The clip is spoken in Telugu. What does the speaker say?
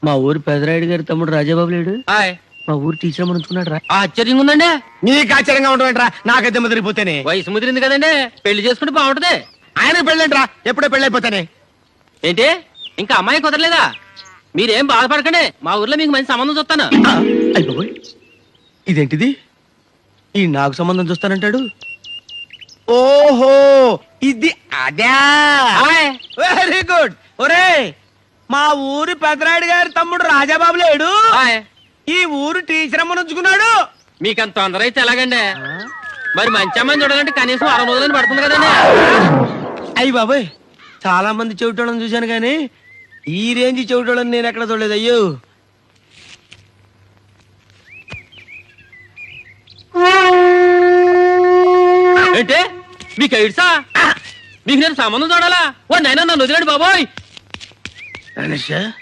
మా ఊరు పెదరాయుడు గారి తమ్ముడు రాజాబాబు లేడు, హాయ్. మా ఊరు టీచర్ అమ్మని ఉంచుకున్నాడు రా. ఆశ్చర్యంగా ఉందండి. నీకు ఆశ్చర్యంగా ఉండవేంట్రా, నాకైతే ముదిరిపోతేనే. వయసు ముదిరింది కదండి, పెళ్లి చేసుకుంటే బాగుంటది. ఆయన పెళ్ళేంట్రా, ఎప్పుడో పెళ్ళైపోతానే. ఏంటి ఇంకా అమ్మాయి కుదరలేదా? మీరేం బాధపడకండి, మా ఊర్లో మీకు మంచి సంబంధం చూస్తాను. అయిపోయి ఇదేంటిది, ఈ నాకు సంబంధం చూస్తానంటాడు. ఓహో, ఇది అదే. హాయ్. Very good. ఒరే, మా ఊరి పెదరాయుడు గారి తమ్ముడు రాజాబాబు లేడు, హాయ్. ఈ ఊరు టీచర్ అమ్మను ఉంచుకున్నాడు. మీకంత తొందర అయితే ఎలాగండి? మరి మంచి అమ్మాయిని చూడాలంటే కనీసం 6 రోజులని పడుతుంది కదండి. అయ్యి బాబాయ్, చాలా మంది చెవిటోళ్ళని చూశాను కానీ ఈ రేంజ్ చెవిటోళ్ళని నేను ఎక్కడ చూడలేదు. అయ్యో, ఏంటి మీకు ఎయిడ్సా? మీకు నేను సంబంధం చూడాలా? ఓ నైనా నన్ను వదిలేడు బాబోయ్.